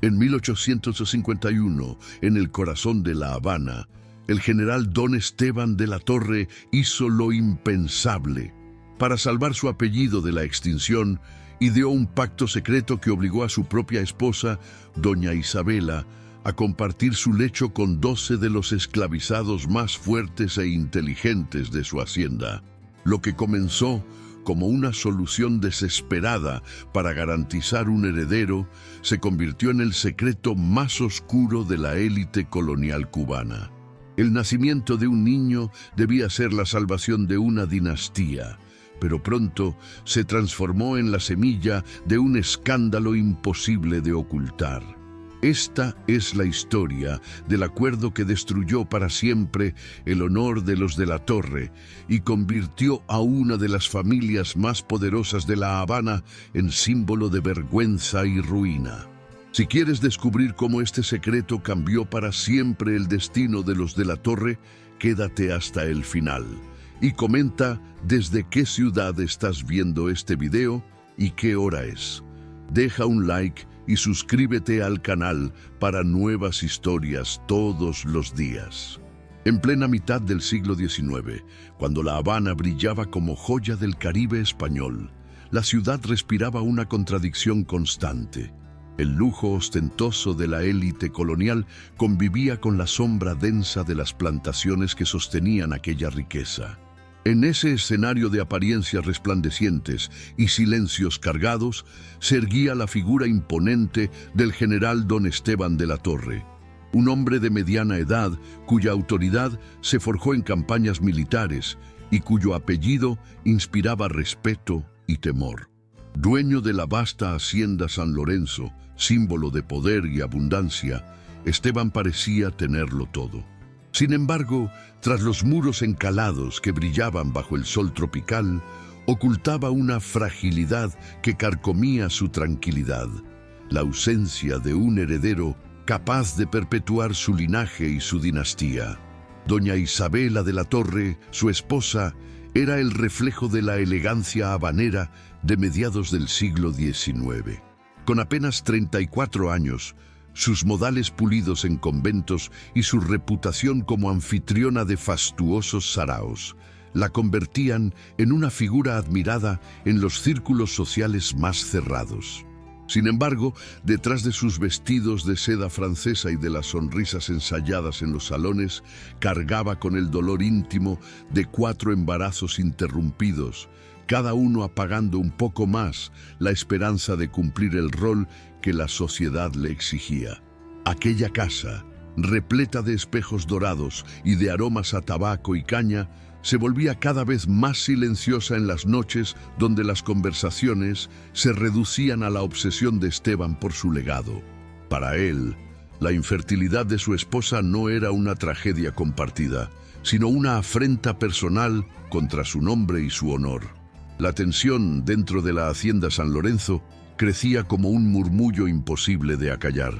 En 1851, en el corazón de La Habana, el general Don Esteban de la Torre hizo lo impensable. Para salvar su apellido de la extinción, ideó un pacto secreto que obligó a su propia esposa, doña Isabela, a compartir su lecho con 12 de los esclavizados más fuertes e inteligentes de su hacienda. Lo que comenzó como una solución desesperada para garantizar un heredero, se convirtió en el secreto más oscuro de la élite colonial cubana. El nacimiento de un niño debía ser la salvación de una dinastía, pero pronto se transformó en la semilla de un escándalo imposible de ocultar. Esta es la historia del acuerdo que destruyó para siempre el honor de los de la Torre y convirtió a una de las familias más poderosas de La Habana en símbolo de vergüenza y ruina. Si quieres descubrir cómo este secreto cambió para siempre el destino de los de la Torre, quédate hasta el final y comenta desde qué ciudad estás viendo este video y qué hora es. Deja un like y suscríbete al canal para nuevas historias todos los días. En plena mitad del siglo XIX, cuando La Habana brillaba como joya del Caribe español, la ciudad respiraba una contradicción constante. El lujo ostentoso de la élite colonial convivía con la sombra densa de las plantaciones que sostenían aquella riqueza. En ese escenario de apariencias resplandecientes y silencios cargados, se erguía la figura imponente del general Don Esteban de la Torre, un hombre de mediana edad cuya autoridad se forjó en campañas militares y cuyo apellido inspiraba respeto y temor. Dueño de la vasta hacienda San Lorenzo, símbolo de poder y abundancia, Esteban parecía tenerlo todo. Sin embargo, tras los muros encalados que brillaban bajo el sol tropical, ocultaba una fragilidad que carcomía su tranquilidad: la ausencia de un heredero capaz de perpetuar su linaje y su dinastía. Doña Isabela de la Torre, su esposa, era el reflejo de la elegancia habanera de mediados del siglo XIX. Con apenas 34 años, sus modales pulidos en conventos y su reputación como anfitriona de fastuosos saraos la convertían en una figura admirada en los círculos sociales más cerrados. Sin embargo, detrás de sus vestidos de seda francesa y de las sonrisas ensayadas en los salones, cargaba con el dolor íntimo de 4 embarazos interrumpidos, cada uno apagando un poco más la esperanza de cumplir el rol que la sociedad le exigía. Aquella casa, repleta de espejos dorados y de aromas a tabaco y caña, se volvía cada vez más silenciosa en las noches donde las conversaciones se reducían a la obsesión de Esteban por su legado. Para él, la infertilidad de su esposa no era una tragedia compartida, sino una afrenta personal contra su nombre y su honor. La tensión dentro de la hacienda San Lorenzo crecía como un murmullo imposible de acallar.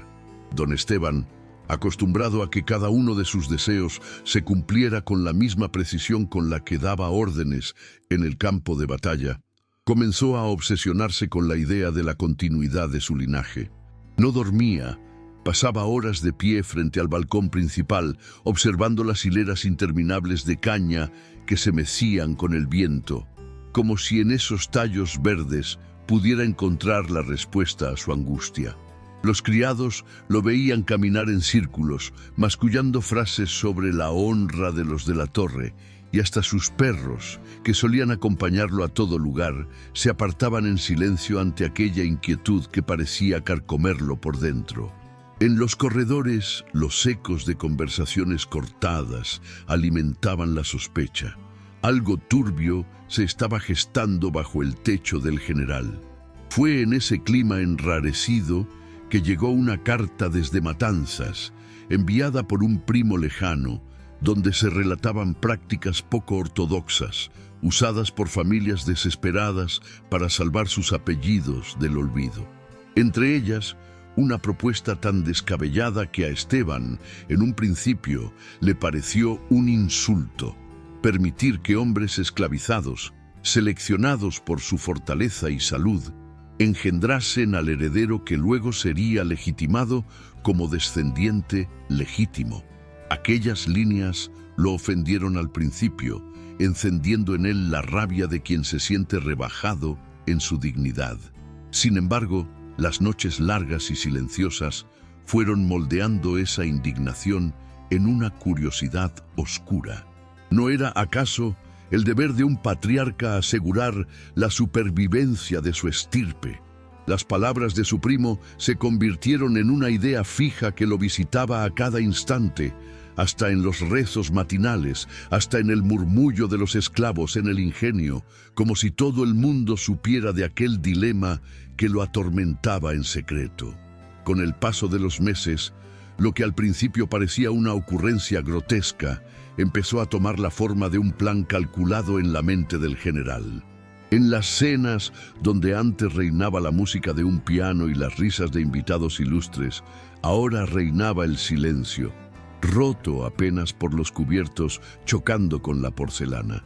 Don Esteban, acostumbrado a que cada uno de sus deseos se cumpliera con la misma precisión con la que daba órdenes en el campo de batalla, comenzó a obsesionarse con la idea de la continuidad de su linaje. No dormía, pasaba horas de pie frente al balcón principal, observando las hileras interminables de caña que se mecían con el viento, como si en esos tallos verdes pudiera encontrar la respuesta a su angustia. Los criados lo veían caminar en círculos, mascullando frases sobre la honra de los de la Torre, y hasta sus perros, que solían acompañarlo a todo lugar, se apartaban en silencio ante aquella inquietud que parecía carcomerlo por dentro. En los corredores, los ecos de conversaciones cortadas alimentaban la sospecha. Algo turbio se estaba gestando bajo el techo del general. Fue en ese clima enrarecido que llegó una carta desde Matanzas, enviada por un primo lejano, donde se relataban prácticas poco ortodoxas, usadas por familias desesperadas para salvar sus apellidos del olvido. Entre ellas, una propuesta tan descabellada que a Esteban, en un principio, le pareció un insulto: permitir que hombres esclavizados, seleccionados por su fortaleza y salud, engendrasen al heredero que luego sería legitimado como descendiente legítimo. Aquellas líneas lo ofendieron al principio, encendiendo en él la rabia de quien se siente rebajado en su dignidad. Sin embargo, las noches largas y silenciosas fueron moldeando esa indignación en una curiosidad oscura. ¿No era acaso el deber de un patriarca asegurar la supervivencia de su estirpe? Las palabras de su primo se convirtieron en una idea fija que lo visitaba a cada instante, hasta en los rezos matinales, hasta en el murmullo de los esclavos en el ingenio, como si todo el mundo supiera de aquel dilema que lo atormentaba en secreto. Con el paso de los meses, lo que al principio parecía una ocurrencia grotesca, empezó a tomar la forma de un plan calculado en la mente del general. En las cenas, donde antes reinaba la música de un piano y las risas de invitados ilustres, ahora reinaba el silencio, roto apenas por los cubiertos chocando con la porcelana.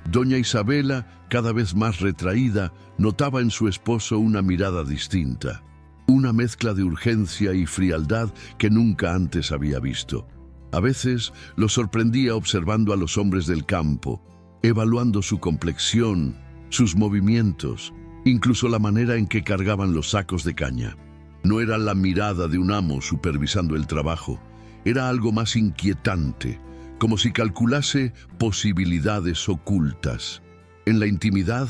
Doña Isabela, cada vez más retraída, notaba en su esposo una mirada distinta, una mezcla de urgencia y frialdad que nunca antes había visto. A veces lo sorprendía observando a los hombres del campo, evaluando su complexión, sus movimientos, incluso la manera en que cargaban los sacos de caña. No era la mirada de un amo supervisando el trabajo, era algo más inquietante, como si calculase posibilidades ocultas. En la intimidad,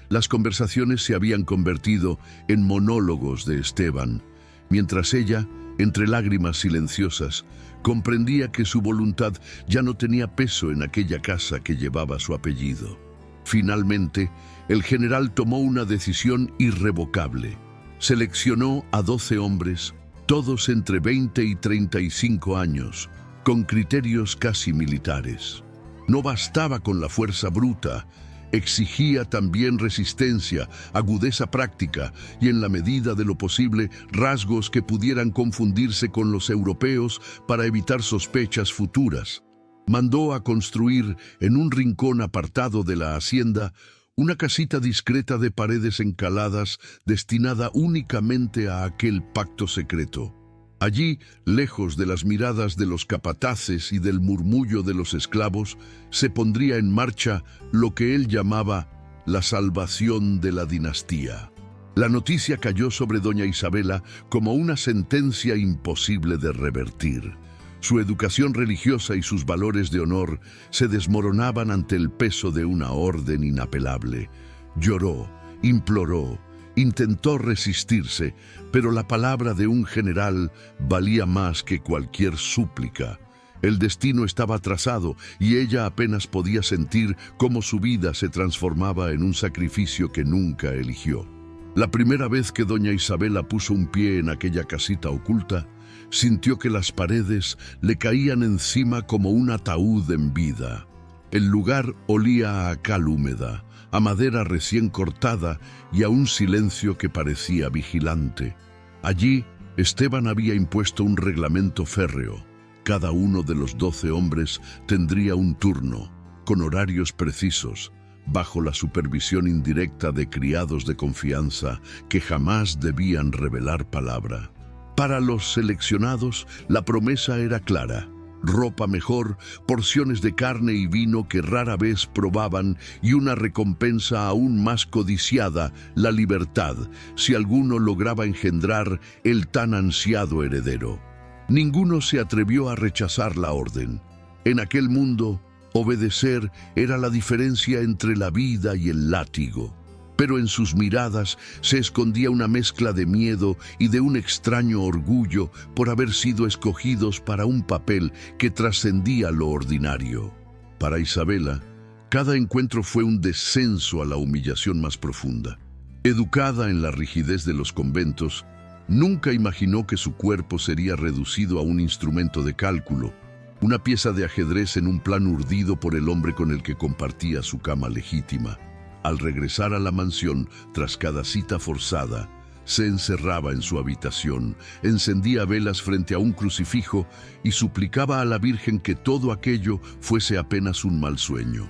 las conversaciones se habían convertido en monólogos de Esteban, mientras ella, entre lágrimas silenciosas, comprendía que su voluntad ya no tenía peso en aquella casa que llevaba su apellido. Finalmente, el general tomó una decisión irrevocable. Seleccionó a 12 hombres, todos entre 20 y 35 años, con criterios casi militares. No bastaba con la fuerza bruta, exigía también resistencia, agudeza práctica y, en la medida de lo posible, rasgos que pudieran confundirse con los europeos para evitar sospechas futuras. Mandó a construir en un rincón apartado de la hacienda una casita discreta de paredes encaladas destinada únicamente a aquel pacto secreto. Allí, lejos de las miradas de los capataces y del murmullo de los esclavos, se pondría en marcha lo que él llamaba la salvación de la dinastía. La noticia cayó sobre doña Isabela como una sentencia imposible de revertir. Su educación religiosa y sus valores de honor se desmoronaban ante el peso de una orden inapelable. Lloró, imploró, intentó resistirse, pero la palabra de un general valía más que cualquier súplica. El destino estaba trazado y ella apenas podía sentir cómo su vida se transformaba en un sacrificio que nunca eligió. La primera vez que doña Isabela puso un pie en aquella casita oculta, sintió que las paredes le caían encima como un ataúd en vida. El lugar olía a cal húmeda, a madera recién cortada y a un silencio que parecía vigilante. Allí, Esteban había impuesto un reglamento férreo. Cada uno de los 12 hombres tendría un turno, con horarios precisos, bajo la supervisión indirecta de criados de confianza que jamás debían revelar palabra. Para los seleccionados, la promesa era clara: ropa mejor, porciones de carne y vino que rara vez probaban y una recompensa aún más codiciada, la libertad, si alguno lograba engendrar el tan ansiado heredero. Ninguno se atrevió a rechazar la orden. En aquel mundo, obedecer era la diferencia entre la vida y el látigo. Pero en sus miradas se escondía una mezcla de miedo y de un extraño orgullo por haber sido escogidos para un papel que trascendía lo ordinario. Para Isabela, cada encuentro fue un descenso a la humillación más profunda. Educada en la rigidez de los conventos, nunca imaginó que su cuerpo sería reducido a un instrumento de cálculo, una pieza de ajedrez en un plan urdido por el hombre con el que compartía su cama legítima. Al regresar a la mansión, tras cada cita forzada, se encerraba en su habitación, encendía velas frente a un crucifijo y suplicaba a la Virgen que todo aquello fuese apenas un mal sueño.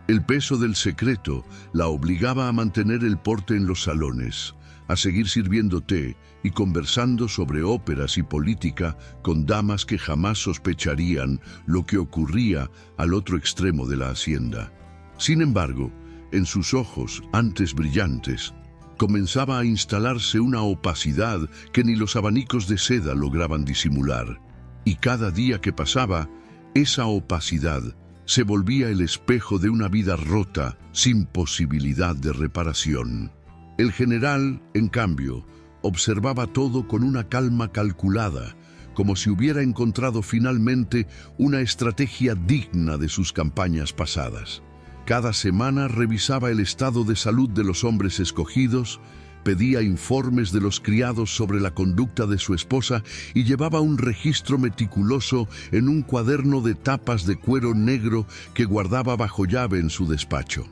El peso del secreto la obligaba a mantener el porte en los salones, a seguir sirviendo té y conversando sobre óperas y política con damas que jamás sospecharían lo que ocurría al otro extremo de la hacienda. Sin embargo, en sus ojos, antes brillantes, comenzaba a instalarse una opacidad que ni los abanicos de seda lograban disimular. Y cada día que pasaba, esa opacidad se volvía el espejo de una vida rota, sin posibilidad de reparación. El general, en cambio, observaba todo con una calma calculada, como si hubiera encontrado finalmente una estrategia digna de sus campañas pasadas. Cada semana revisaba el estado de salud de los hombres escogidos, pedía informes de los criados sobre la conducta de su esposa y llevaba un registro meticuloso en un cuaderno de tapas de cuero negro que guardaba bajo llave en su despacho.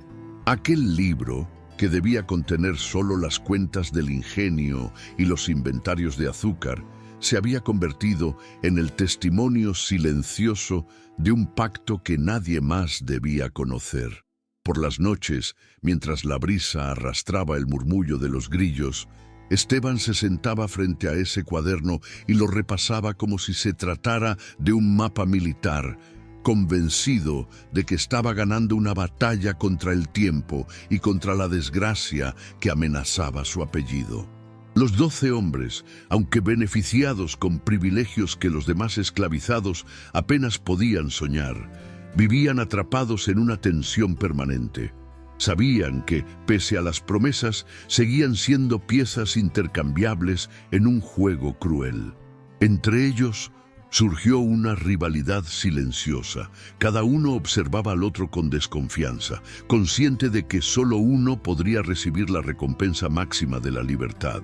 Aquel libro, que debía contener solo las cuentas del ingenio y los inventarios de azúcar, se había convertido en el testimonio silencioso de un pacto que nadie más debía conocer. Por las noches, mientras la brisa arrastraba el murmullo de los grillos, Esteban se sentaba frente a ese cuaderno y lo repasaba como si se tratara de un mapa militar, convencido de que estaba ganando una batalla contra el tiempo y contra la desgracia que amenazaba su apellido. Los 12 hombres, aunque beneficiados con privilegios que los demás esclavizados apenas podían soñar, vivían atrapados en una tensión permanente. Sabían que, pese a las promesas, seguían siendo piezas intercambiables en un juego cruel. Entre ellos surgió una rivalidad silenciosa. Cada uno observaba al otro con desconfianza, consciente de que solo uno podría recibir la recompensa máxima de la libertad.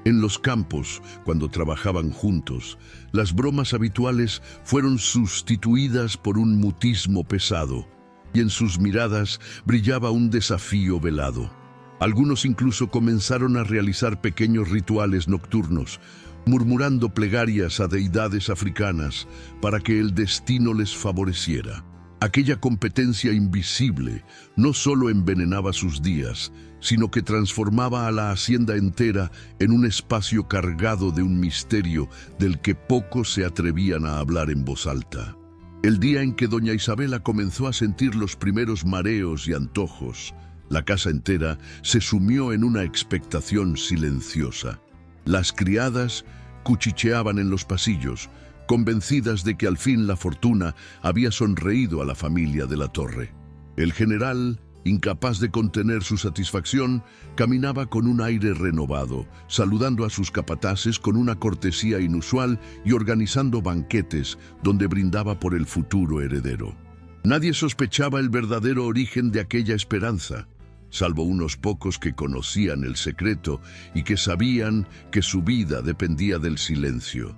En los campos, cuando trabajaban juntos, las bromas habituales fueron sustituidas por un mutismo pesado, y en sus miradas brillaba un desafío velado. Algunos incluso comenzaron a realizar pequeños rituales nocturnos, murmurando plegarias a deidades africanas para que el destino les favoreciera. Aquella competencia invisible no solo envenenaba sus días, sino que transformaba a la hacienda entera en un espacio cargado de un misterio del que pocos se atrevían a hablar en voz alta. El día en que doña Isabela comenzó a sentir los primeros mareos y antojos, la casa entera se sumió en una expectación silenciosa. Las criadas cuchicheaban en los pasillos, convencidas de que al fin la fortuna había sonreído a la familia de la Torre. El general, incapaz de contener su satisfacción, caminaba con un aire renovado, saludando a sus capataces con una cortesía inusual y organizando banquetes donde brindaba por el futuro heredero. Nadie sospechaba el verdadero origen de aquella esperanza, salvo unos pocos que conocían el secreto y que sabían que su vida dependía del silencio.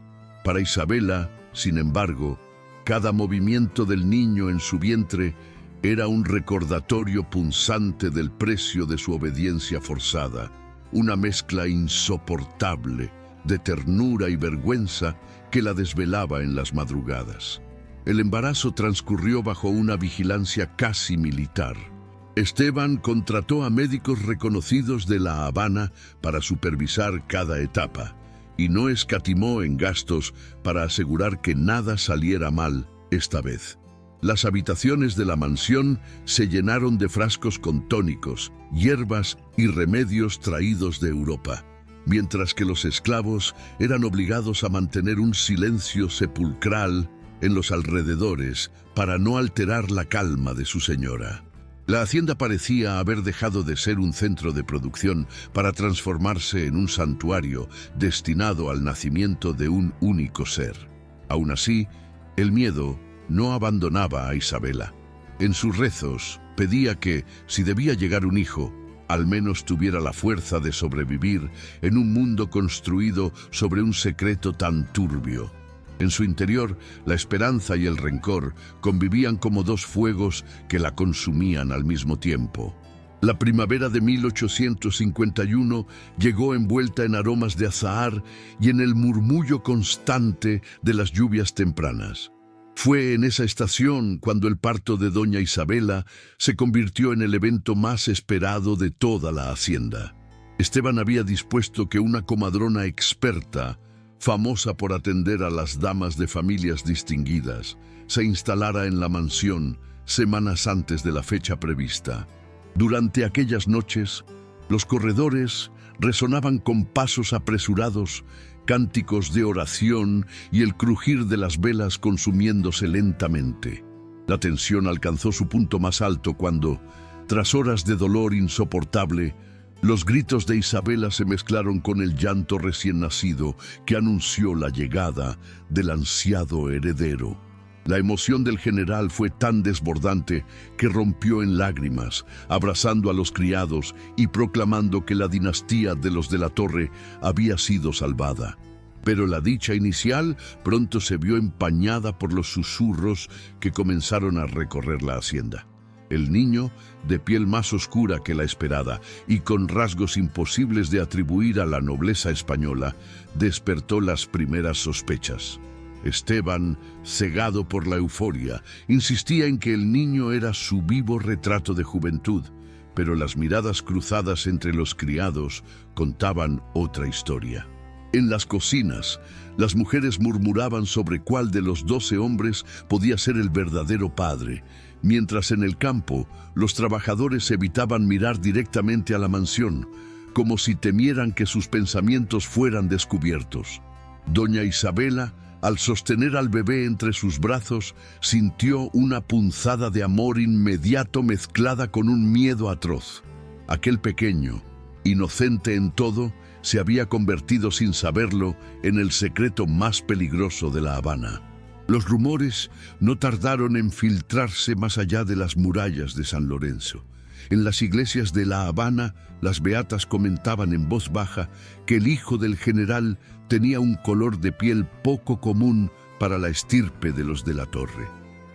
Para Isabela, sin embargo, cada movimiento del niño en su vientre era un recordatorio punzante del precio de su obediencia forzada, una mezcla insoportable de ternura y vergüenza que la desvelaba en las madrugadas. El embarazo transcurrió bajo una vigilancia casi militar. Esteban contrató a médicos reconocidos de La Habana para supervisar cada etapa, y no escatimó en gastos para asegurar que nada saliera mal esta vez. Las habitaciones de la mansión se llenaron de frascos con tónicos, hierbas y remedios traídos de Europa, mientras que los esclavos eran obligados a mantener un silencio sepulcral en los alrededores para no alterar la calma de su señora. La hacienda parecía haber dejado de ser un centro de producción para transformarse en un santuario destinado al nacimiento de un único ser. Aún así, el miedo no abandonaba a Isabela. En sus rezos pedía que, si debía llegar un hijo, al menos tuviera la fuerza de sobrevivir en un mundo construido sobre un secreto tan turbio. En su interior, la esperanza y el rencor convivían como dos fuegos que la consumían al mismo tiempo. La primavera de 1851 llegó envuelta en aromas de azahar y en el murmullo constante de las lluvias tempranas. Fue en esa estación cuando el parto de doña Isabela se convirtió en el evento más esperado de toda la hacienda. Esteban había dispuesto que una comadrona experta, famosa por atender a las damas de familias distinguidas, se instalara en la mansión semanas antes de la fecha prevista. Durante aquellas noches, los corredores resonaban con pasos apresurados, cánticos de oración y el crujir de las velas consumiéndose lentamente. La tensión alcanzó su punto más alto cuando, tras horas de dolor insoportable, los gritos de Isabela se mezclaron con el llanto recién nacido que anunció la llegada del ansiado heredero. La emoción del general fue tan desbordante que rompió en lágrimas, abrazando a los criados y proclamando que la dinastía de los de la Torre había sido salvada. Pero la dicha inicial pronto se vio empañada por los susurros que comenzaron a recorrer la hacienda. El niño, de piel más oscura que la esperada y con rasgos imposibles de atribuir a la nobleza española, despertó las primeras sospechas. Esteban, cegado por la euforia, insistía en que el niño era su vivo retrato de juventud, pero las miradas cruzadas entre los criados contaban otra historia. En las cocinas, las mujeres murmuraban sobre cuál de los 12 hombres podía ser el verdadero padre, mientras en el campo los trabajadores evitaban mirar directamente a la mansión, como si temieran que sus pensamientos fueran descubiertos. Doña Isabela, al sostener al bebé entre sus brazos, sintió una punzada de amor inmediato mezclada con un miedo atroz. Aquel pequeño, inocente en todo, se había convertido sin saberlo en el secreto más peligroso de La Habana. Los rumores no tardaron en filtrarse más allá de las murallas de San Lorenzo. En las iglesias de La Habana, las beatas comentaban en voz baja que el hijo del general tenía un color de piel poco común para la estirpe de los de la Torre.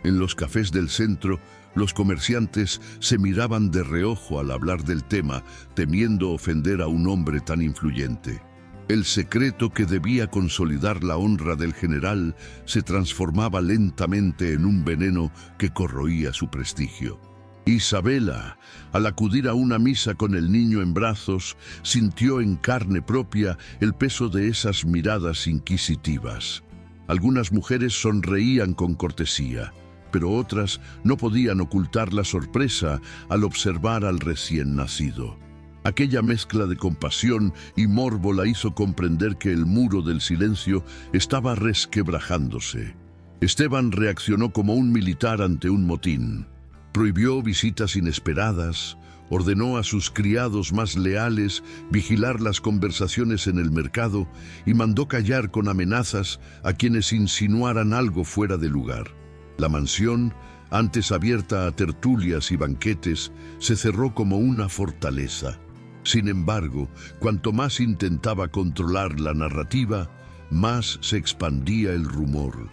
En los cafés del centro, los comerciantes se miraban de reojo al hablar del tema, temiendo ofender a un hombre tan influyente. El secreto que debía consolidar la honra del general se transformaba lentamente en un veneno que corroía su prestigio. Isabela, al acudir a una misa con el niño en brazos, sintió en carne propia el peso de esas miradas inquisitivas. Algunas mujeres sonreían con cortesía, pero otras no podían ocultar la sorpresa al observar al recién nacido. Aquella mezcla de compasión y morbo la hizo comprender que el muro del silencio estaba resquebrajándose. Esteban reaccionó como un militar ante un motín. Prohibió visitas inesperadas, ordenó a sus criados más leales vigilar las conversaciones en el mercado y mandó callar con amenazas a quienes insinuaran algo fuera de lugar. La mansión, antes abierta a tertulias y banquetes, se cerró como una fortaleza. Sin embargo, cuanto más intentaba controlar la narrativa, más se expandía el rumor,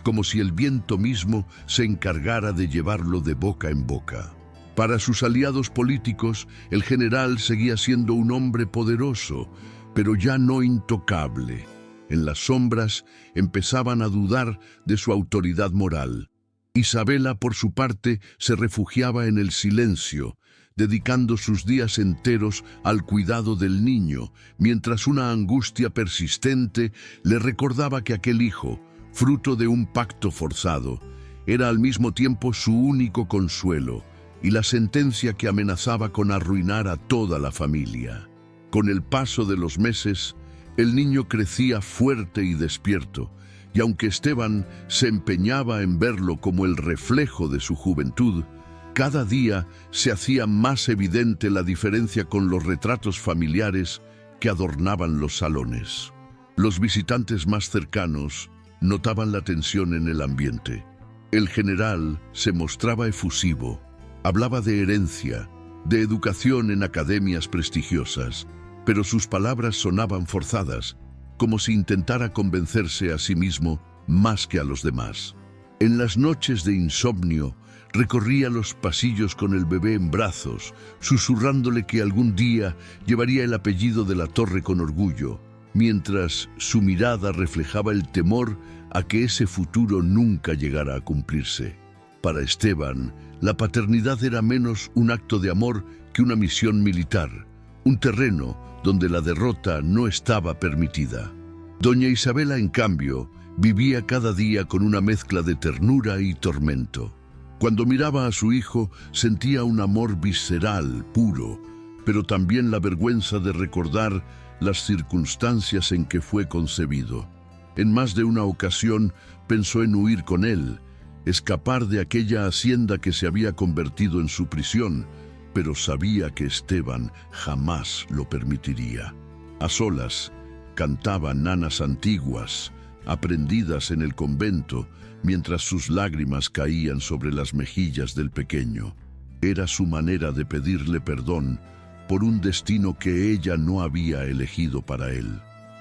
como si el viento mismo se encargara de llevarlo de boca en boca. Para sus aliados políticos, el general seguía siendo un hombre poderoso, pero ya no intocable. En las sombras empezaban a dudar de su autoridad moral. Isabela, por su parte, se refugiaba en el silencio, dedicando sus días enteros al cuidado del niño, mientras una angustia persistente le recordaba que aquel hijo, fruto de un pacto forzado, era al mismo tiempo su único consuelo y la sentencia que amenazaba con arruinar a toda la familia. Con el paso de los meses, el niño crecía fuerte y despierto, y aunque Esteban se empeñaba en verlo como el reflejo de su juventud, cada día se hacía más evidente la diferencia con los retratos familiares que adornaban los salones. Los visitantes más cercanos notaban la tensión en el ambiente. El general se mostraba efusivo, hablaba de herencia, de educación en academias prestigiosas, pero sus palabras sonaban forzadas, como si intentara convencerse a sí mismo más que a los demás. En las noches de insomnio, recorría los pasillos con el bebé en brazos, susurrándole que algún día llevaría el apellido de la Torre con orgullo, mientras su mirada reflejaba el temor a que ese futuro nunca llegara a cumplirse. Para Esteban, la paternidad era menos un acto de amor que una misión militar, un terreno donde la derrota no estaba permitida. Doña Isabela, en cambio, vivía cada día con una mezcla de ternura y tormento. Cuando miraba a su hijo, sentía un amor visceral, puro, pero también la vergüenza de recordar las circunstancias en que fue concebido. En más de una ocasión pensó en huir con él, escapar de aquella hacienda que se había convertido en su prisión, pero sabía que Esteban jamás lo permitiría. A solas, cantaba nanas antiguas, aprendidas en el convento, mientras sus lágrimas caían sobre las mejillas del pequeño. Era su manera de pedirle perdón por un destino que ella no había elegido para él.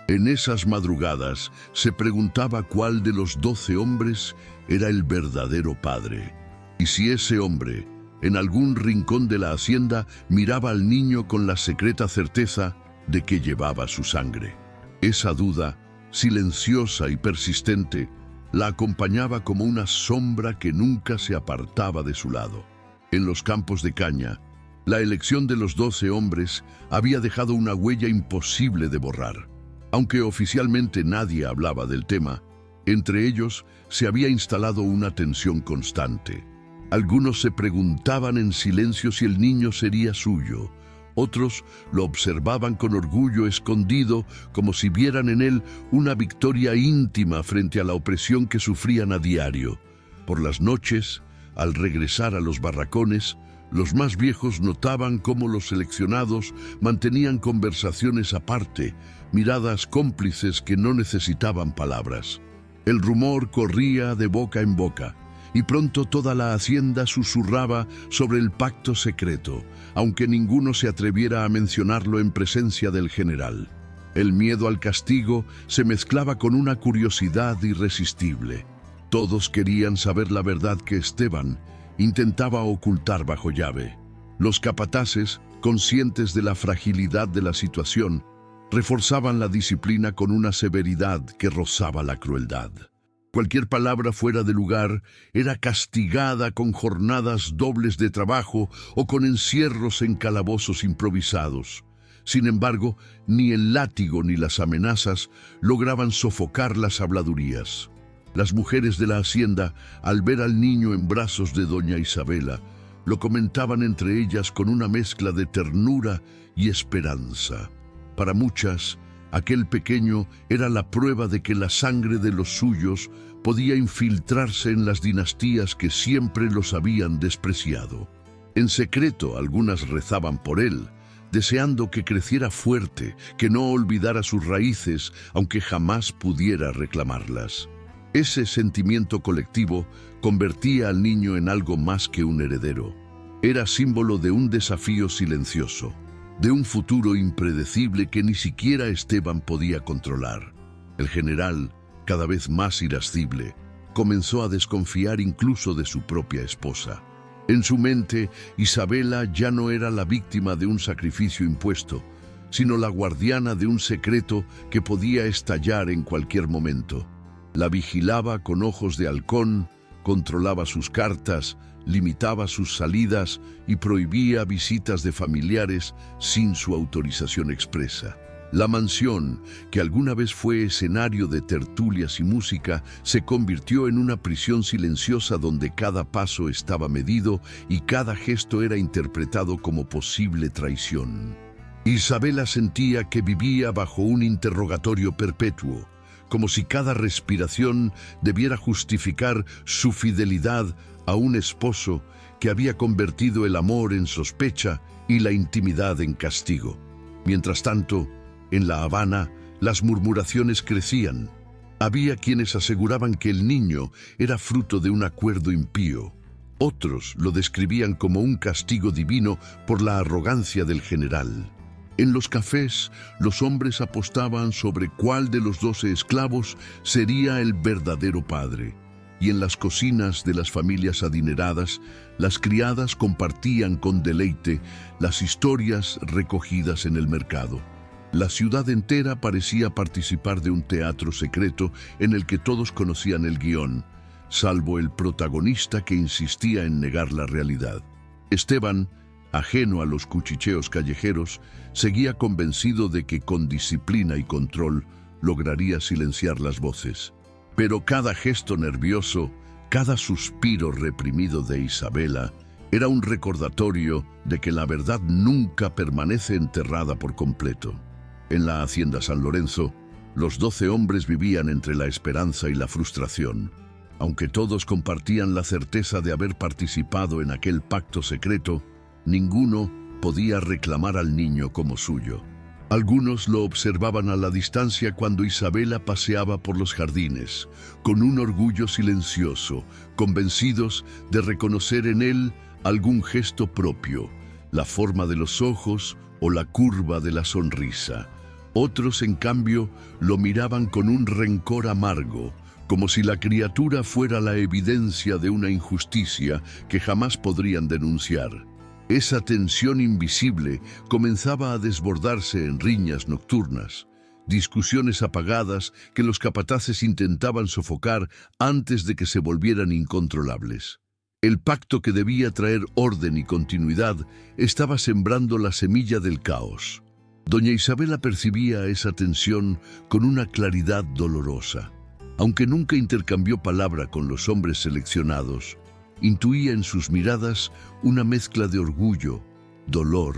En esas madrugadas se preguntaba cuál de los 12 hombres era el verdadero padre, y si ese hombre, en algún rincón de la hacienda, miraba al niño con la secreta certeza de que llevaba su sangre. Esa duda, silenciosa y persistente, la acompañaba como una sombra que nunca se apartaba de su lado. En los campos de caña, la elección de los 12 hombres había dejado una huella imposible de borrar. Aunque oficialmente nadie hablaba del tema, entre ellos se había instalado una tensión constante. Algunos se preguntaban en silencio si el niño sería suyo. Otros lo observaban con orgullo escondido, como si vieran en él una victoria íntima frente a la opresión que sufrían a diario. Por las noches, al regresar a los barracones, los más viejos notaban cómo los seleccionados mantenían conversaciones aparte, miradas cómplices que no necesitaban palabras. El rumor corría de boca en boca, y pronto toda la hacienda susurraba sobre el pacto secreto, aunque ninguno se atreviera a mencionarlo en presencia del general. El miedo al castigo se mezclaba con una curiosidad irresistible. Todos querían saber la verdad que Esteban intentaba ocultar bajo llave. Los capataces, conscientes de la fragilidad de la situación, reforzaban la disciplina con una severidad que rozaba la crueldad. Cualquier palabra fuera de lugar era castigada con jornadas dobles de trabajo o con encierros en calabozos improvisados. Sin embargo, ni el látigo ni las amenazas lograban sofocar las habladurías. Las mujeres de la hacienda, al ver al niño en brazos de doña Isabela, lo comentaban entre ellas con una mezcla de ternura y esperanza. Para muchas, aquel pequeño era la prueba de que la sangre de los suyos podía infiltrarse en las dinastías que siempre los habían despreciado. En secreto, algunas rezaban por él, deseando que creciera fuerte, que no olvidara sus raíces, aunque jamás pudiera reclamarlas. Ese sentimiento colectivo convertía al niño en algo más que un heredero. Era símbolo de un desafío silencioso, de un futuro impredecible que ni siquiera Esteban podía controlar. El general, cada vez más irascible, comenzó a desconfiar incluso de su propia esposa. En su mente, Isabela ya no era la víctima de un sacrificio impuesto, sino la guardiana de un secreto que podía estallar en cualquier momento. La vigilaba con ojos de halcón, controlaba sus cartas, limitaba sus salidas y prohibía visitas de familiares sin su autorización expresa. La mansión, que alguna vez fue escenario de tertulias y música, se convirtió en una prisión silenciosa donde cada paso estaba medido y cada gesto era interpretado como posible traición. Isabela sentía que vivía bajo un interrogatorio perpetuo, como si cada respiración debiera justificar su fidelidad a un esposo que había convertido el amor en sospecha y la intimidad en castigo. Mientras tanto, en La Habana, las murmuraciones crecían. Había quienes aseguraban que el niño era fruto de un acuerdo impío. Otros lo describían como un castigo divino por la arrogancia del general. En los cafés, los hombres apostaban sobre cuál de los 12 esclavos sería el verdadero padre. Y en las cocinas de las familias adineradas, las criadas compartían con deleite las historias recogidas en el mercado. La ciudad entera parecía participar de un teatro secreto en el que todos conocían el guión, salvo el protagonista que insistía en negar la realidad. Esteban, ajeno a los cuchicheos callejeros, seguía convencido de que con disciplina y control lograría silenciar las voces. Pero cada gesto nervioso, cada suspiro reprimido de Isabela, era un recordatorio de que la verdad nunca permanece enterrada por completo. En la hacienda San Lorenzo, los 12 hombres vivían entre la esperanza y la frustración. Aunque todos compartían la certeza de haber participado en aquel pacto secreto, ninguno podía reclamar al niño como suyo. Algunos lo observaban a la distancia cuando Isabela paseaba por los jardines, con un orgullo silencioso, convencidos de reconocer en él algún gesto propio, la forma de los ojos o la curva de la sonrisa. Otros, en cambio, lo miraban con un rencor amargo, como si la criatura fuera la evidencia de una injusticia que jamás podrían denunciar. Esa tensión invisible comenzaba a desbordarse en riñas nocturnas, discusiones apagadas que los capataces intentaban sofocar antes de que se volvieran incontrolables. El pacto que debía traer orden y continuidad estaba sembrando la semilla del caos. Doña Isabela percibía esa tensión con una claridad dolorosa. Aunque nunca intercambió palabra con los hombres seleccionados, intuía en sus miradas una mezcla de orgullo, dolor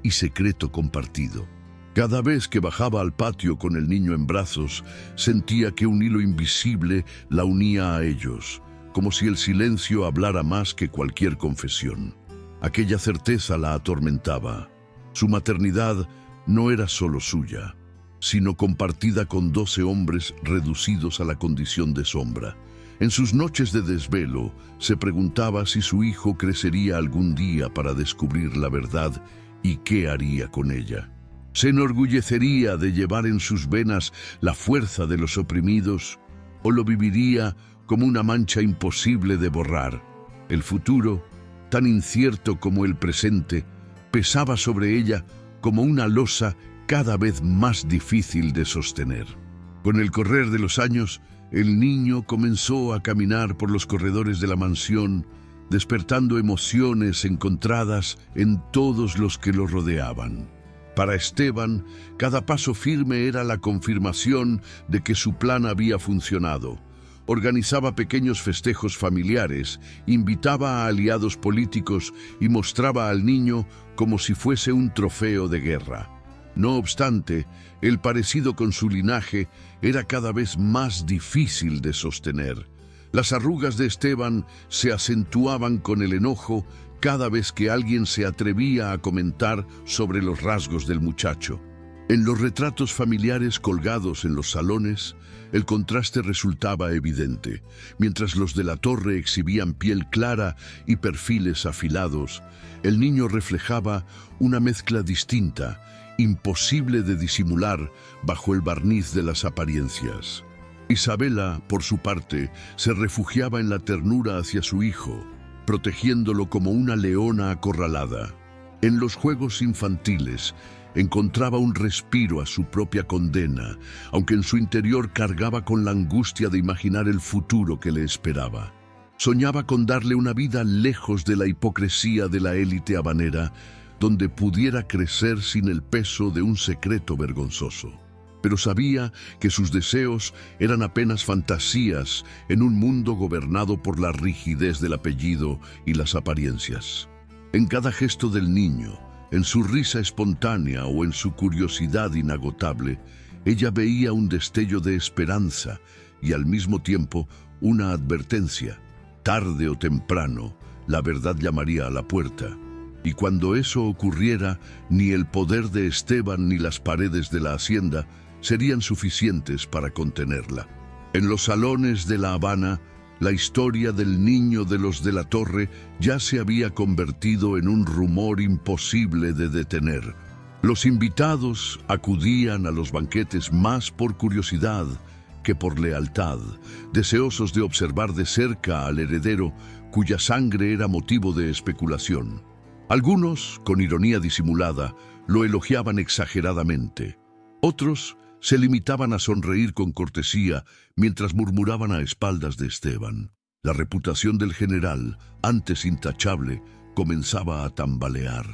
y secreto compartido. Cada vez que bajaba al patio con el niño en brazos, sentía que un hilo invisible la unía a ellos, como si el silencio hablara más que cualquier confesión. Aquella certeza la atormentaba. Su maternidad no era solo suya, sino compartida con 12 hombres reducidos a la condición de sombra. En sus noches de desvelo, se preguntaba si su hijo crecería algún día para descubrir la verdad y qué haría con ella. ¿Se enorgullecería de llevar en sus venas la fuerza de los oprimidos o lo viviría como una mancha imposible de borrar? El futuro, tan incierto como el presente, pesaba sobre ella como una losa cada vez más difícil de sostener. Con el correr de los años, el niño comenzó a caminar por los corredores de la mansión, despertando emociones encontradas en todos los que lo rodeaban. Para Esteban, cada paso firme era la confirmación de que su plan había funcionado. Organizaba pequeños festejos familiares, invitaba a aliados políticos y mostraba al niño como si fuese un trofeo de guerra. No obstante, el parecido con su linaje era cada vez más difícil de sostener. Las arrugas de Esteban se acentuaban con el enojo cada vez que alguien se atrevía a comentar sobre los rasgos del muchacho. En los retratos familiares colgados en los salones, el contraste resultaba evidente. Mientras los de la torre exhibían piel clara y perfiles afilados, el niño reflejaba una mezcla distinta, imposible de disimular bajo el barniz de las apariencias. Isabela, por su parte, se refugiaba en la ternura hacia su hijo, protegiéndolo como una leona acorralada. En los juegos infantiles, encontraba un respiro a su propia condena, aunque en su interior cargaba con la angustia de imaginar el futuro que le esperaba. Soñaba con darle una vida lejos de la hipocresía de la élite habanera, donde pudiera crecer sin el peso de un secreto vergonzoso. Pero sabía que sus deseos eran apenas fantasías en un mundo gobernado por la rigidez del apellido y las apariencias. En cada gesto del niño, en su risa espontánea o en su curiosidad inagotable, ella veía un destello de esperanza y al mismo tiempo una advertencia. Tarde o temprano, la verdad llamaría a la puerta. Y cuando eso ocurriera, ni el poder de Esteban ni las paredes de la hacienda serían suficientes para contenerla. En los salones de La Habana, la historia del niño de los de la Torre ya se había convertido en un rumor imposible de detener. Los invitados acudían a los banquetes más por curiosidad que por lealtad, deseosos de observar de cerca al heredero cuya sangre era motivo de especulación. Algunos, con ironía disimulada, lo elogiaban exageradamente. Otros se limitaban a sonreír con cortesía mientras murmuraban a espaldas de Esteban. La reputación del general, antes intachable, comenzaba a tambalear.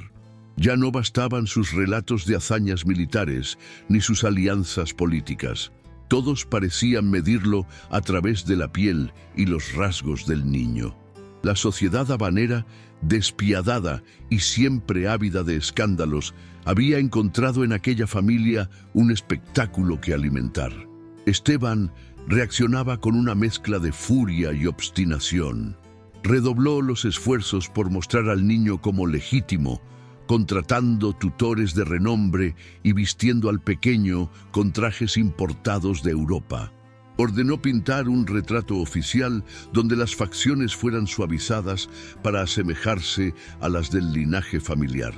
Ya no bastaban sus relatos de hazañas militares ni sus alianzas políticas. Todos parecían medirlo a través de la piel y los rasgos del niño. La sociedad habanera, despiadada y siempre ávida de escándalos, había encontrado en aquella familia un espectáculo que alimentar. Esteban reaccionaba con una mezcla de furia y obstinación. Redobló los esfuerzos por mostrar al niño como legítimo, contratando tutores de renombre y vistiendo al pequeño con trajes importados de Europa. Ordenó pintar un retrato oficial donde las facciones fueran suavizadas para asemejarse a las del linaje familiar.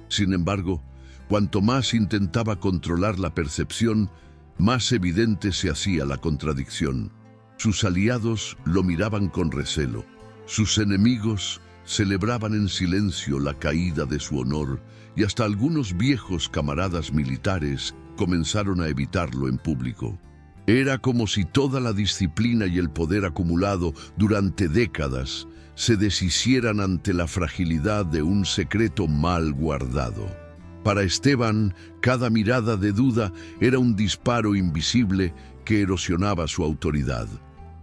Sin embargo, cuanto más intentaba controlar la percepción, más evidente se hacía la contradicción. Sus aliados lo miraban con recelo. Sus enemigos celebraban en silencio la caída de su honor y hasta algunos viejos camaradas militares comenzaron a evitarlo en público. Era como si toda la disciplina y el poder acumulado durante décadas se deshicieran ante la fragilidad de un secreto mal guardado. Para Esteban, cada mirada de duda era un disparo invisible que erosionaba su autoridad.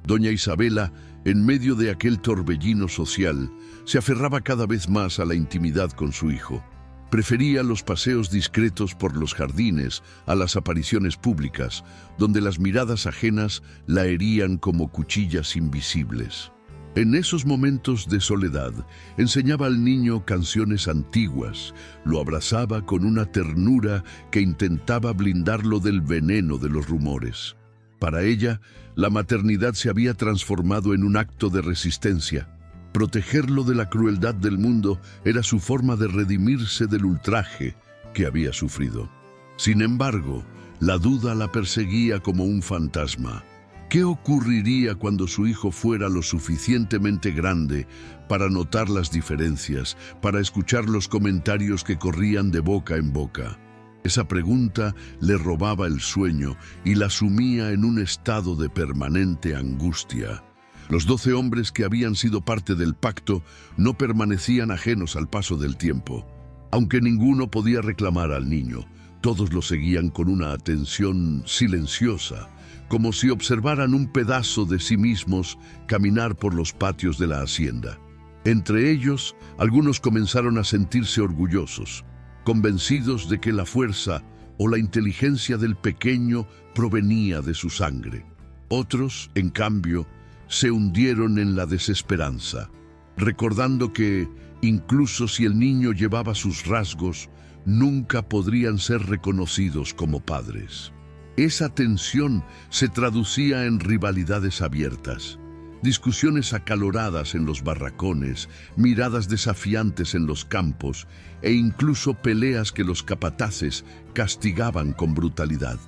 Doña Isabela, en medio de aquel torbellino social, se aferraba cada vez más a la intimidad con su hijo. Prefería los paseos discretos por los jardines a las apariciones públicas, donde las miradas ajenas la herían como cuchillas invisibles. En esos momentos de soledad, enseñaba al niño canciones antiguas, lo abrazaba con una ternura que intentaba blindarlo del veneno de los rumores. Para ella, la maternidad se había transformado en un acto de resistencia. Protegerlo de la crueldad del mundo era su forma de redimirse del ultraje que había sufrido. Sin embargo, la duda la perseguía como un fantasma. ¿Qué ocurriría cuando su hijo fuera lo suficientemente grande para notar las diferencias, para escuchar los comentarios que corrían de boca en boca? Esa pregunta le robaba el sueño y la sumía en un estado de permanente angustia. Los 12 hombres que habían sido parte del pacto no permanecían ajenos al paso del tiempo. Aunque ninguno podía reclamar al niño, todos lo seguían con una atención silenciosa, como si observaran un pedazo de sí mismos caminar por los patios de la hacienda. Entre ellos, algunos comenzaron a sentirse orgullosos, convencidos de que la fuerza o la inteligencia del pequeño provenía de su sangre. Otros, en cambio, se hundieron en la desesperanza, recordando que, incluso si el niño llevaba sus rasgos, nunca podrían ser reconocidos como padres. Esa tensión se traducía en rivalidades abiertas, discusiones acaloradas en los barracones, miradas desafiantes en los campos e incluso peleas que los capataces castigaban con brutalidad.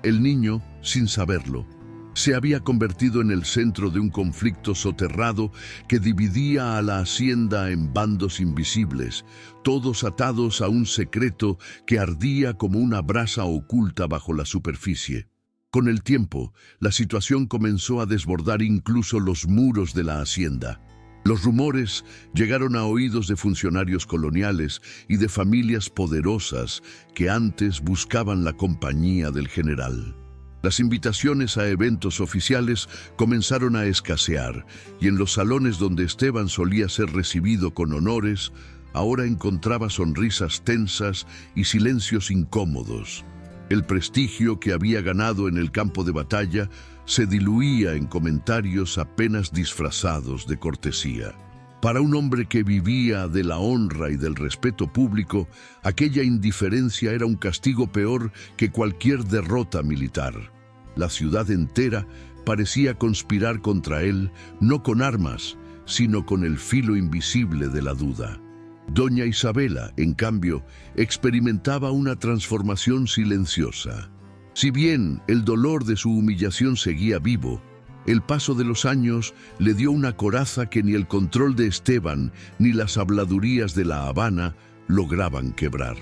El niño, sin saberlo, se había convertido en el centro de un conflicto soterrado que dividía a la hacienda en bandos invisibles, todos atados a un secreto que ardía como una brasa oculta bajo la superficie. Con el tiempo, la situación comenzó a desbordar incluso los muros de la hacienda. Los rumores llegaron a oídos de funcionarios coloniales y de familias poderosas que antes buscaban la compañía del general. Las invitaciones a eventos oficiales comenzaron a escasear y en los salones donde Esteban solía ser recibido con honores, ahora encontraba sonrisas tensas y silencios incómodos. El prestigio que había ganado en el campo de batalla se diluía en comentarios apenas disfrazados de cortesía. Para un hombre que vivía de la honra y del respeto público, aquella indiferencia era un castigo peor que cualquier derrota militar. La ciudad entera parecía conspirar contra él, no con armas, sino con el filo invisible de la duda. Doña Isabela, en cambio, experimentaba una transformación silenciosa. Si bien el dolor de su humillación seguía vivo, el paso de los años le dio una coraza que ni el control de Esteban ni las habladurías de La Habana lograban quebrar.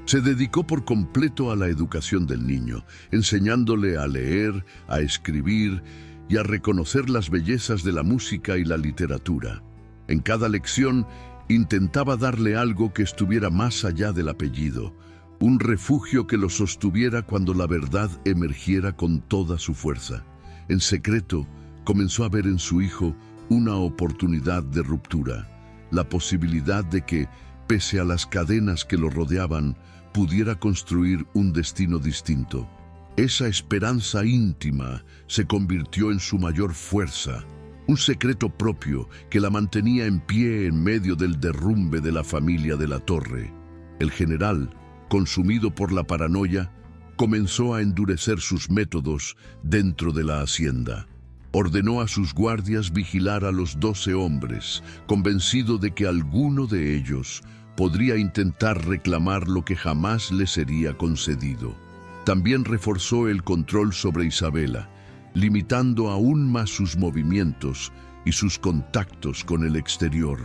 Se dedicó por completo a la educación del niño, enseñándole a leer, a escribir y a reconocer las bellezas de la música y la literatura. En cada lección, Intentaba darle algo que estuviera más allá del apellido, un refugio que lo sostuviera cuando la verdad emergiera con toda su fuerza. En secreto, comenzó a ver en su hijo una oportunidad de ruptura, la posibilidad de que, pese a las cadenas que lo rodeaban, pudiera construir un destino distinto. Esa esperanza íntima se convirtió en su mayor fuerza, un secreto propio que la mantenía en pie en medio del derrumbe de la familia de la Torre. El general, consumido por la paranoia, comenzó a endurecer sus métodos dentro de la hacienda. Ordenó a sus guardias vigilar a los 12 hombres, convencido de que alguno de ellos podría intentar reclamar lo que jamás le sería concedido. También reforzó el control sobre Isabela, limitando aún más sus movimientos y sus contactos con el exterior.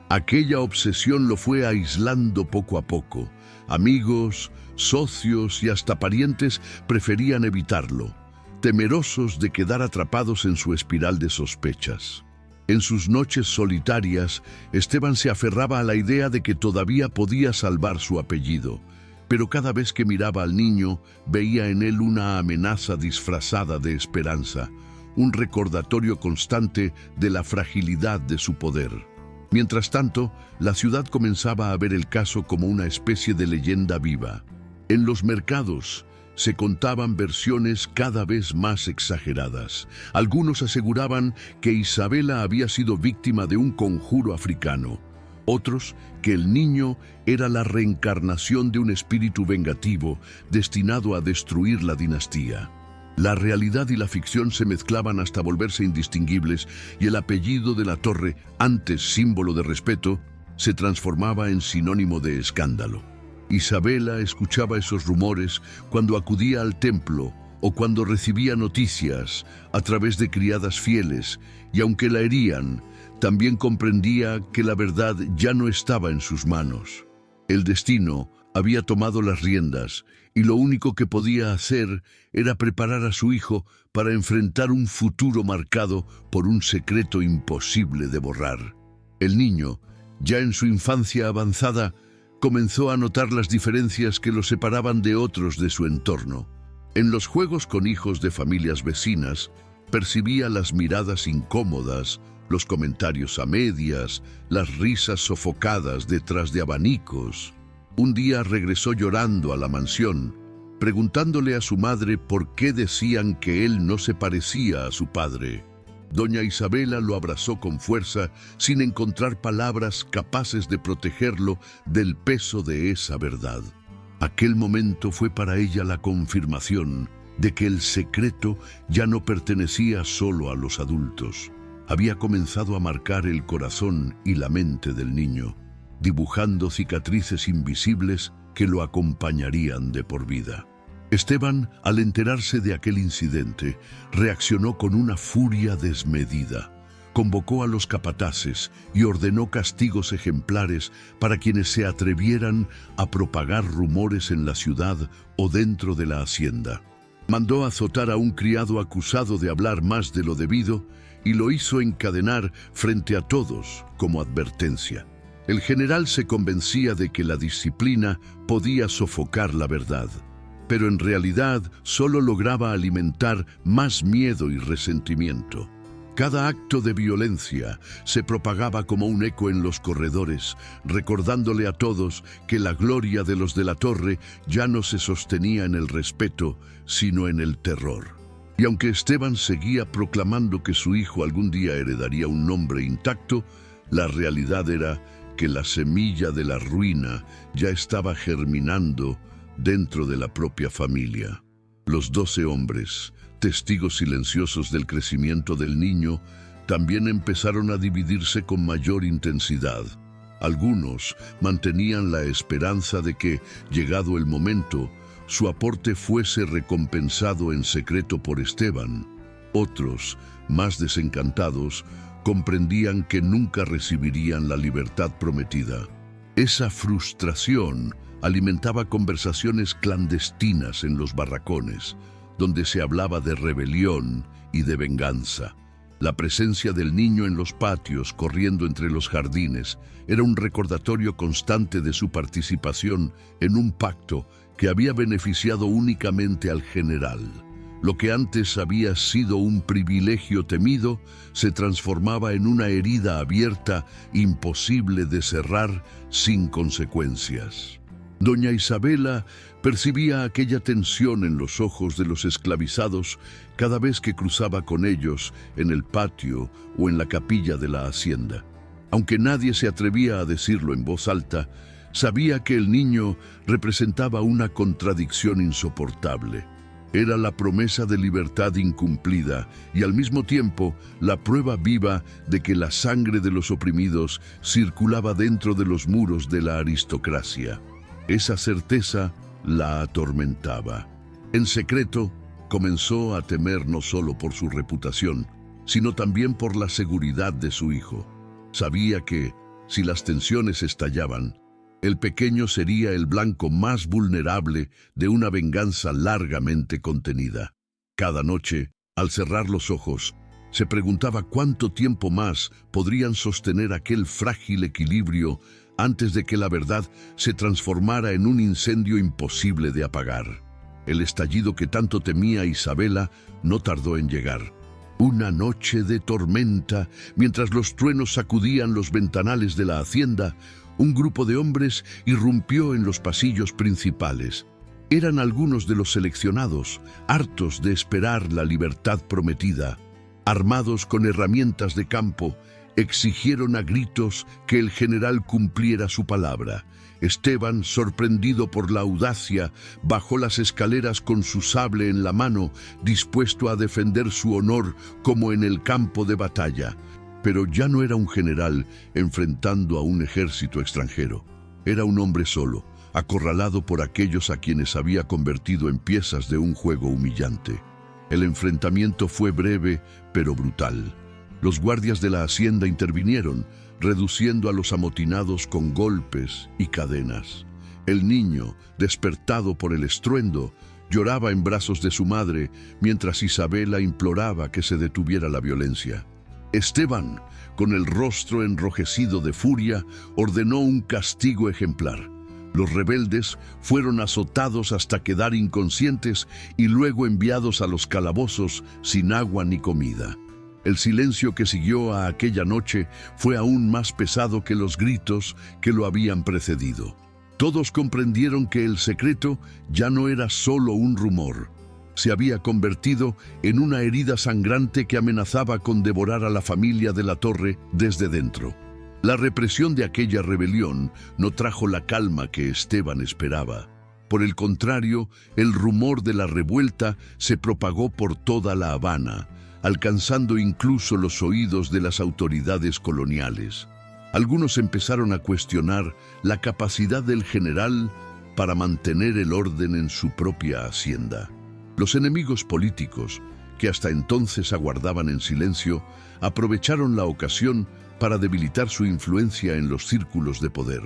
Aquella obsesión lo fue aislando poco a poco. Amigos, socios y hasta parientes preferían evitarlo, temerosos de quedar atrapados en su espiral de sospechas. En sus noches solitarias, Esteban se aferraba a la idea de que todavía podía salvar su apellido, pero cada vez que miraba al niño, veía en él una amenaza disfrazada de esperanza, un recordatorio constante de la fragilidad de su poder. Mientras tanto, la ciudad comenzaba a ver el caso como una especie de leyenda viva. En los mercados se contaban versiones cada vez más exageradas. Algunos aseguraban que Isabela había sido víctima de un conjuro africano. Otros, que el niño era la reencarnación de un espíritu vengativo destinado a destruir la dinastía. La realidad y la ficción se mezclaban hasta volverse indistinguibles y el apellido de la Torre, antes símbolo de respeto, se transformaba en sinónimo de escándalo. Isabela escuchaba esos rumores cuando acudía al templo o cuando recibía noticias a través de criadas fieles, y aunque la herían, también comprendía que la verdad ya no estaba en sus manos. El destino había tomado las riendas y lo único que podía hacer era preparar a su hijo para enfrentar un futuro marcado por un secreto imposible de borrar. El niño, ya en su infancia avanzada, comenzó a notar las diferencias que lo separaban de otros de su entorno. En los juegos con hijos de familias vecinas, percibía las miradas incómodas, los comentarios a medias, las risas sofocadas detrás de abanicos. Un día regresó llorando a la mansión, preguntándole a su madre por qué decían que él no se parecía a su padre. Doña Isabela lo abrazó con fuerza, sin encontrar palabras capaces de protegerlo del peso de esa verdad. Aquel momento fue para ella la confirmación de que el secreto ya no pertenecía solo a los adultos. Había comenzado a marcar el corazón y la mente del niño, dibujando cicatrices invisibles que lo acompañarían de por vida. Esteban, al enterarse de aquel incidente, reaccionó con una furia desmedida. Convocó a los capataces y ordenó castigos ejemplares para quienes se atrevieran a propagar rumores en la ciudad o dentro de la hacienda. Mandó azotar a un criado acusado de hablar más de lo debido y lo hizo encadenar frente a todos como advertencia. El general se convencía de que la disciplina podía sofocar la verdad, pero en realidad solo lograba alimentar más miedo y resentimiento. Cada acto de violencia se propagaba como un eco en los corredores, recordándole a todos que la gloria de los de la Torre ya no se sostenía en el respeto, sino en el terror. Y aunque Esteban seguía proclamando que su hijo algún día heredaría un nombre intacto, la realidad era que la semilla de la ruina ya estaba germinando dentro de la propia familia. Los 12 hombres, testigos silenciosos del crecimiento del niño, también empezaron a dividirse con mayor intensidad. Algunos mantenían la esperanza de que, llegado el momento, su aporte fuese recompensado en secreto por Esteban. Otros, más desencantados, comprendían que nunca recibirían la libertad prometida. Esa frustración alimentaba conversaciones clandestinas en los barracones, donde se hablaba de rebelión y de venganza. La presencia del niño en los patios, corriendo entre los jardines, era un recordatorio constante de su participación en un pacto que había beneficiado únicamente al general. Lo que antes había sido un privilegio temido se transformaba en una herida abierta imposible de cerrar sin consecuencias. Doña Isabela percibía aquella tensión en los ojos de los esclavizados cada vez que cruzaba con ellos en el patio o en la capilla de la hacienda. Aunque nadie se atrevía a decirlo en voz alta, sabía que el niño representaba una contradicción insoportable. Era la promesa de libertad incumplida y al mismo tiempo la prueba viva de que la sangre de los oprimidos circulaba dentro de los muros de la aristocracia. Esa certeza la atormentaba. En secreto, comenzó a temer no solo por su reputación, sino también por la seguridad de su hijo. Sabía que, si las tensiones estallaban, el pequeño sería el blanco más vulnerable de una venganza largamente contenida. Cada noche, al cerrar los ojos, se preguntaba cuánto tiempo más podrían sostener aquel frágil equilibrio antes de que la verdad se transformara en un incendio imposible de apagar. El estallido que tanto temía Isabela no tardó en llegar. Una noche de tormenta, mientras los truenos sacudían los ventanales de la hacienda, un grupo de hombres irrumpió en los pasillos principales. Eran algunos de los seleccionados, hartos de esperar la libertad prometida. Armados con herramientas de campo, exigieron a gritos que el general cumpliera su palabra. Esteban, sorprendido por la audacia, bajó las escaleras con su sable en la mano, dispuesto a defender su honor como en el campo de batalla. Pero ya no era un general enfrentando a un ejército extranjero. Era un hombre solo, acorralado por aquellos a quienes había convertido en piezas de un juego humillante. El enfrentamiento fue breve, pero brutal. Los guardias de la hacienda intervinieron, reduciendo a los amotinados con golpes y cadenas. El niño, despertado por el estruendo, lloraba en brazos de su madre, mientras Isabela imploraba que se detuviera la violencia. Esteban, con el rostro enrojecido de furia, ordenó un castigo ejemplar. Los rebeldes fueron azotados hasta quedar inconscientes y luego enviados a los calabozos sin agua ni comida. El silencio que siguió a aquella noche fue aún más pesado que los gritos que lo habían precedido. Todos comprendieron que el secreto ya no era solo un rumor. Se había convertido en una herida sangrante que amenazaba con devorar a la familia de la Torre desde dentro. La represión de aquella rebelión no trajo la calma que Esteban esperaba. Por el contrario, el rumor de la revuelta se propagó por toda La Habana, alcanzando incluso los oídos de las autoridades coloniales. Algunos empezaron a cuestionar la capacidad del general para mantener el orden en su propia hacienda. Los enemigos políticos, que hasta entonces aguardaban en silencio, aprovecharon la ocasión para debilitar su influencia en los círculos de poder.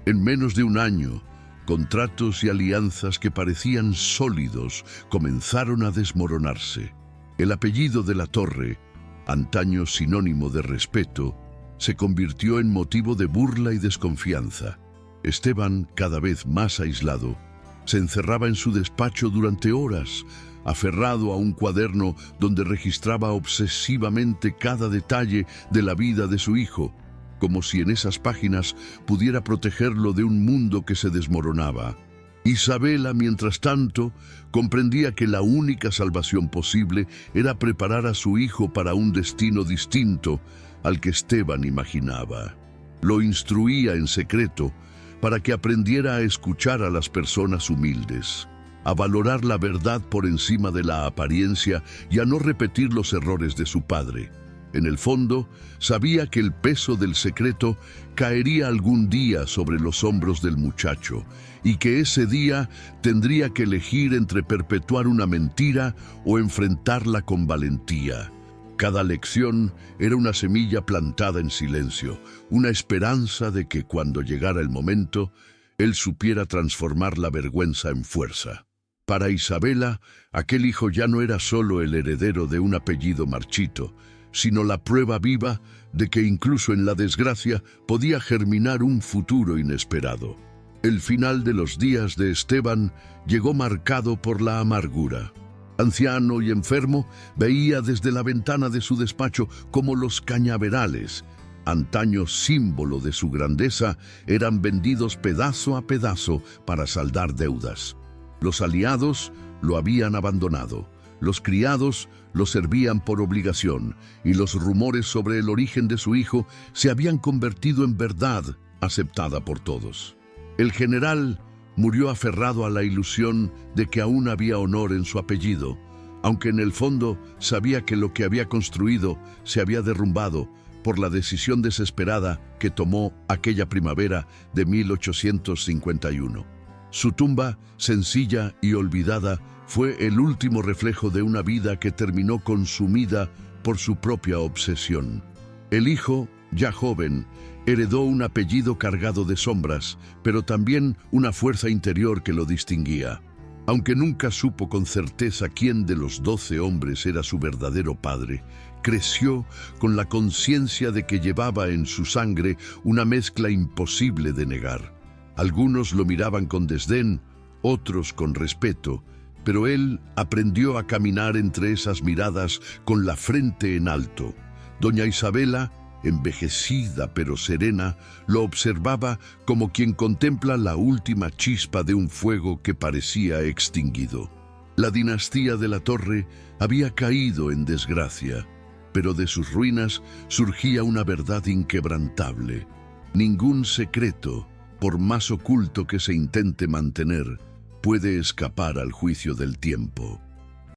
En menos de un año, contratos y alianzas que parecían sólidos comenzaron a desmoronarse. El apellido de la Torre, antaño sinónimo de respeto, se convirtió en motivo de burla y desconfianza. Esteban, cada vez más aislado, se encerraba en su despacho durante horas, aferrado a un cuaderno donde registraba obsesivamente cada detalle de la vida de su hijo, como si en esas páginas pudiera protegerlo de un mundo que se desmoronaba. Isabela, mientras tanto, comprendía que la única salvación posible era preparar a su hijo para un destino distinto al que Esteban imaginaba. Lo instruía en secreto para que aprendiera a escuchar a las personas humildes, a valorar la verdad por encima de la apariencia y a no repetir los errores de su padre. En el fondo, sabía que el peso del secreto caería algún día sobre los hombros del muchacho y que ese día tendría que elegir entre perpetuar una mentira o enfrentarla con valentía. Cada lección era una semilla plantada en silencio, una esperanza de que cuando llegara el momento, él supiera transformar la vergüenza en fuerza. Para Isabela, aquel hijo ya no era solo el heredero de un apellido marchito, sino la prueba viva de que incluso en la desgracia podía germinar un futuro inesperado. El final de los días de Esteban llegó marcado por la amargura. Anciano y enfermo, veía desde la ventana de su despacho cómo los cañaverales, antaño símbolo de su grandeza, eran vendidos pedazo a pedazo para saldar deudas. Los aliados lo habían abandonado, los criados lo servían por obligación, y los rumores sobre el origen de su hijo se habían convertido en verdad aceptada por todos. El general murió aferrado a la ilusión de que aún había honor en su apellido, aunque en el fondo sabía que lo que había construido se había derrumbado por la decisión desesperada que tomó aquella primavera de 1851. Su tumba, sencilla y olvidada, fue el último reflejo de una vida que terminó consumida por su propia obsesión. El hijo, ya joven, heredó un apellido cargado de sombras, pero también una fuerza interior que lo distinguía. Aunque nunca supo con certeza quién de los 12 hombres era su verdadero padre, creció con la conciencia de que llevaba en su sangre una mezcla imposible de negar. Algunos lo miraban con desdén, otros con respeto, pero él aprendió a caminar entre esas miradas con la frente en alto. Doña Isabela, envejecida pero serena, lo observaba como quien contempla la última chispa de un fuego que parecía extinguido. La dinastía de la Torre había caído en desgracia, pero de sus ruinas surgía una verdad inquebrantable. Ningún secreto, por más oculto que se intente mantener, puede escapar al juicio del tiempo.